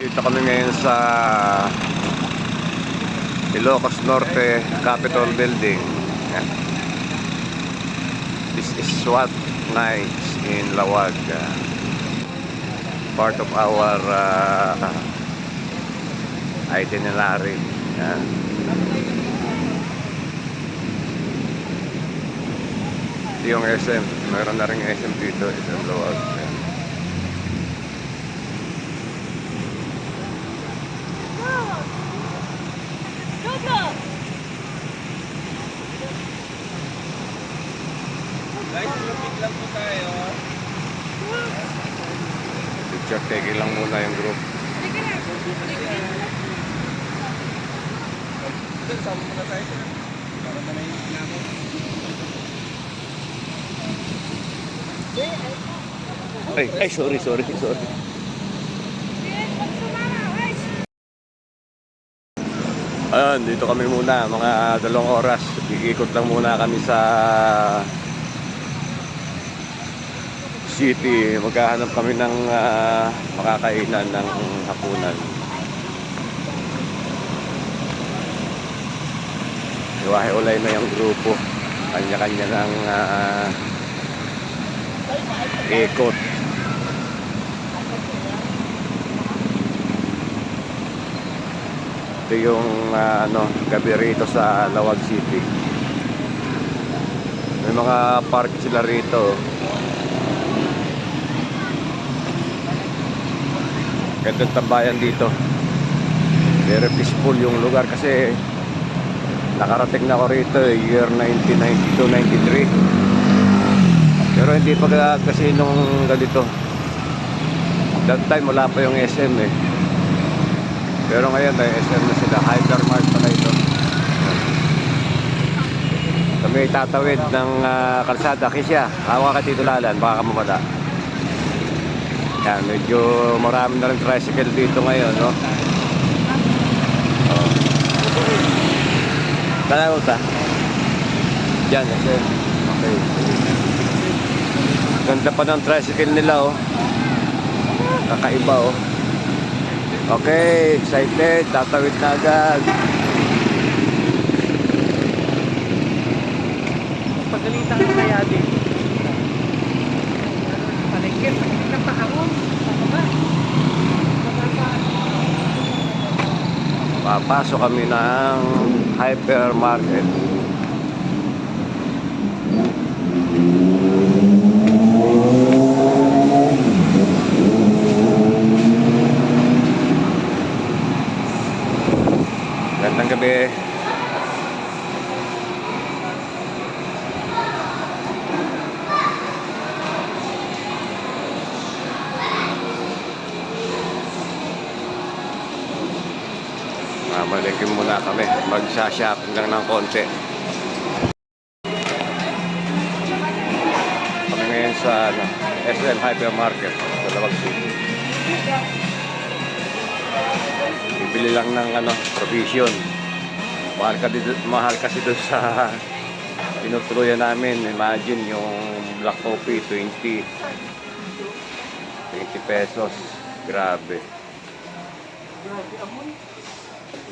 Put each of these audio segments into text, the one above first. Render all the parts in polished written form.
Dito kami ngayon sa Ilocos Norte Capitol Building. Yan. This is SWAT nights in Lawag. Part of our itinerary. Yan. Ito yung SM. Meron na rin SM dito. SM Lawag. Yan. Guys, lumit lang po tayo. Picture taking lang muna yung group. Sama muna tayo sir. Para manahimik na ako. Ay, sorry. Ayun, dito kami muna, mga 2 oras. Iikot lang muna kami sa city. Maghahanap kami ng makakainan ng hapunan. Iwahe-ulay na yung grupo. Kanya-kanya ng ikot. Ito yung gabi rito sa Lawag City. May mga park sila rito. Gandang tambayan dito. Very peaceful yung lugar kasi nakarating na ako rito year 1992-93. Pero hindi pa kasi nung ganito. That time wala pa yung SM eh. Pero ngayon may SM na sila. Hypermart pala ito. Kami tatawid ng kalsada. Kisya, hawa ka titulalan, baka mamala. Yan, medyo marami na rin tricycle dito ngayon, no? Oh. Talaga ta? Yan, SM. Okay. Ganda pa ng tricycle nila, oh. Kakaiba, oh. Okay, excited. Tatawid na agad. Pagalitan ka kaya din. Palikir na pa ako. Papasok kami ng hypermarket. Gandang gabi. Mamalikin muna kami. Magsha-shopping lang ng konti. Kami ngayon sa SM Hypermarket sa Lawag City. Bibili lang ng provision. Mahal kasi doon sa tinutuluyan namin. Imagine yung black coffee 20 pesos. Grabe.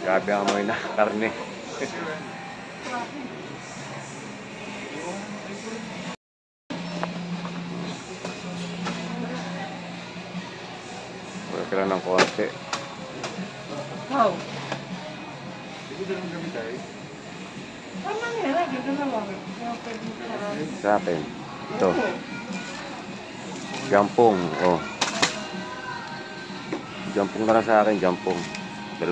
Grabe ang amoy na karne. Wala ka lang ng konti. Wow. Hindi ko lang gamit tayo. Tama nila, ganda na lang. Sa akin. Ito. Jampong. Oh. Jampong na lang sa akin. Jampong. 2.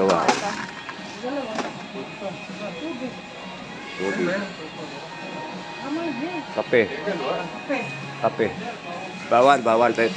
Tubig. Kape. Kape. Bawal tayo.